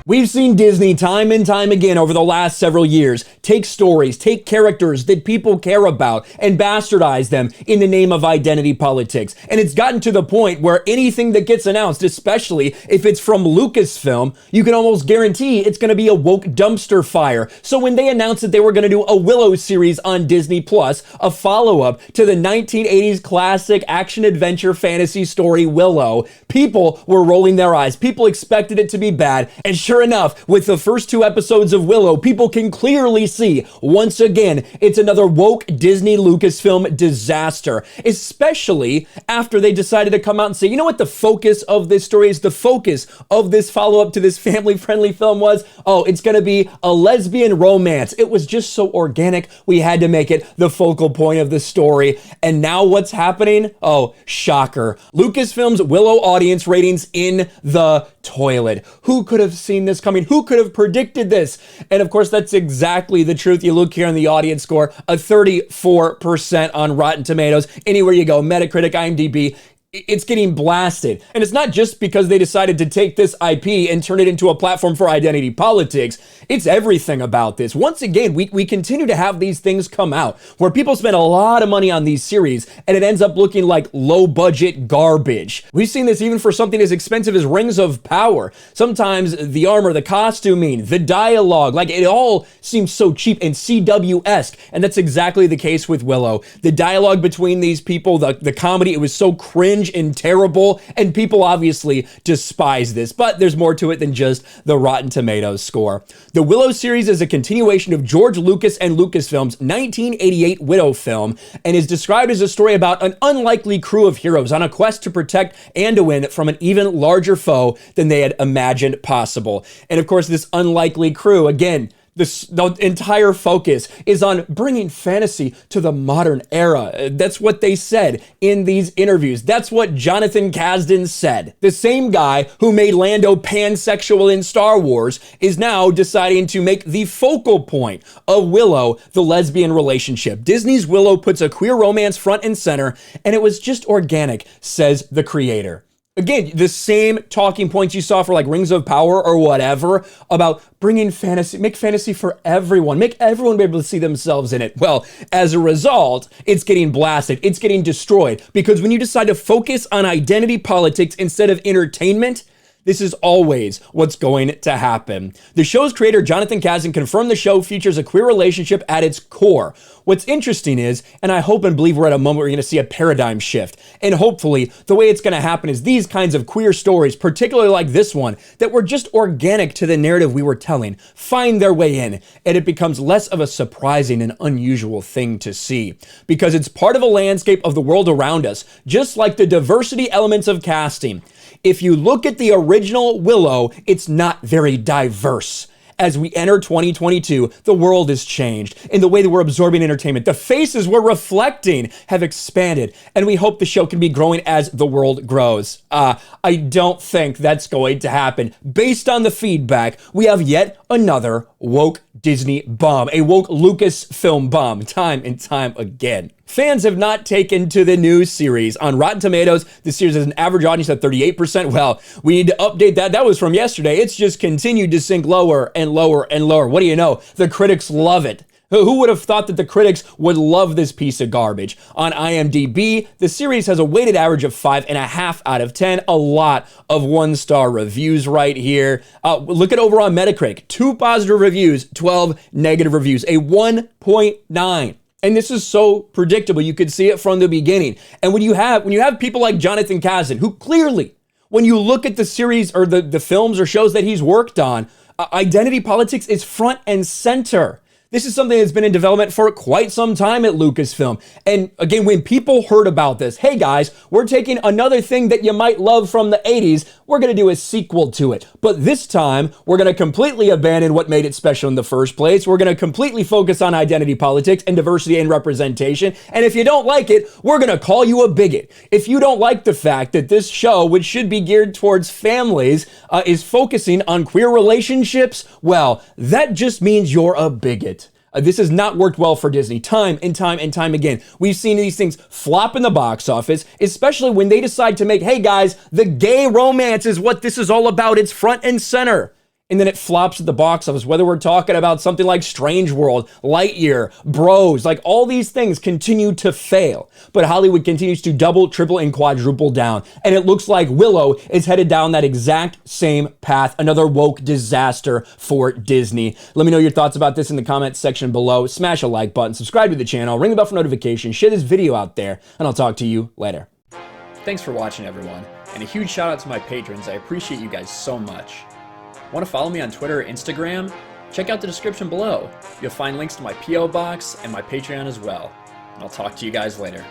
We've seen Disney time and time again over the last several years take stories, take characters that people care about, and bastardize them in the name of identity politics. And it's gotten to the point where anything that gets announced, especially if it's from Lucasfilm, you can almost guarantee it's going to be a woke dumpster fire. So when they announced that they were going to do a Willow series on Disney Plus, a follow-up to the 1980s classic action-adventure fantasy story Willow, people were rolling their eyes. People expected it to be bad, and sure enough, with the first 2 episodes of Willow, people can clearly see, once again, it's another woke Disney Lucasfilm disaster, especially after they decided to come out and say, you know what the focus of this story is? The focus of this follow-up to this family-friendly film was, oh, it's gonna be a lesbian romance. It was just so organic, we had to make it the focal point of the story. And now what's happening? Oh, shocker. Lucasfilm's Willow audience ratings in the toilet. Who could have seen this coming? Who could have predicted this? And of course, that's exactly the truth. You look here on the audience score, a 34% on Rotten Tomatoes. Anywhere you go, Metacritic, IMDb, it's getting blasted. And it's not just because they decided to take this IP and turn it into a platform for identity politics. It's everything about this. Once again, we continue to have these things come out where people spend a lot of money on these series and it ends up looking like low budget garbage. We've seen this even for something as expensive as Rings of Power. Sometimes the armor, the costuming, the dialogue, like it all seems so cheap and CW-esque. And that's exactly the case with Willow. The dialogue between these people, the comedy, it was so cringe and terrible, and people obviously despise this, but there's more to it than just the Rotten Tomatoes score. The Willow series is a continuation of George Lucas and Lucasfilm's 1988 Widow film, and is described as a story about an unlikely crew of heroes on a quest to protect Anduin from an even larger foe than they had imagined possible. And of course, this unlikely crew, again, the entire focus is on bringing fantasy to the modern era. That's what they said in these interviews. That's what Jonathan Kasdan said. The same guy who made Lando pansexual in Star Wars is now deciding to make the focal point of Willow the lesbian relationship. Disney's Willow puts a queer romance front and center, and it was just organic, says the creator. Again, the same talking points you saw for like Rings of Power or whatever about bringing fantasy, make fantasy for everyone, make everyone be able to see themselves in it. Well, as a result, it's getting blasted, it's getting destroyed, because when you decide to focus on identity politics instead of entertainment, this is always what's going to happen. The show's creator, Jonathan Kasdan, confirmed the show features a queer relationship at its core. What's interesting is, and I hope and believe we're at a moment where you're gonna see a paradigm shift, and hopefully the way it's gonna happen is these kinds of queer stories, particularly like this one, that were just organic to the narrative we were telling, find their way in, and it becomes less of a surprising and unusual thing to see, because it's part of a landscape of the world around us, just like the diversity elements of casting. If you look at the original Willow, it's not very diverse. As we enter 2022, the world has changed in the way that we're absorbing entertainment. The faces we're reflecting have expanded, and we hope the show can be growing as the world grows. I don't think that's going to happen. Based on the feedback, we have yet another woke Disney bomb, a woke Lucasfilm bomb, time and time again. Fans have not taken to the new series. On Rotten Tomatoes, the series has an average audience of 38%. Well, we need to update that. That was from yesterday. It's just continued to sink lower and lower and lower. What do you know? The critics love it. Who would have thought that the critics would love this piece of garbage? On IMDb, the series has a weighted average of 5.5 out of 10. A lot of 1-star reviews right here. Look at over on Metacritic. 2 positive reviews, 12 negative reviews, a 1.9. And this is so predictable. You could see it from the beginning. And when you have people like Jonathan Kasdan, who clearly, when you look at the series or the films or shows that he's worked on, identity politics is front and center. This is something that's been in development for quite some time at Lucasfilm. And again, when people heard about this, hey guys, we're taking another thing that you might love from the 80s, we're gonna do a sequel to it. But this time, we're gonna completely abandon what made it special in the first place. We're gonna completely focus on identity politics and diversity and representation. And if you don't like it, we're gonna call you a bigot. If you don't like the fact that this show, which should be geared towards families, is focusing on queer relationships, well, that just means you're a bigot. This has not worked well for Disney time and time and time again. We've seen these things flop in the box office, especially when they decide to make, hey guys, the gay romance is what this is all about. It's front and center. and then it flops at the box office, whether we're talking about something like Strange World, Lightyear, Bros, like all these things continue to fail. But Hollywood continues to double, triple, and quadruple down. And it looks like Willow is headed down that exact same path, another woke disaster for Disney. Let me know your thoughts about this in the comments section below. Smash a like button, subscribe to the channel, ring the bell for notifications, share this video out there, and I'll talk to you later. Thanks for watching, everyone. And a huge shout out to my patrons. I appreciate you guys so much. Want to follow me on Twitter or Instagram? Check out the description below. You'll find links to my P.O. box and my Patreon as well. And I'll talk to you guys later.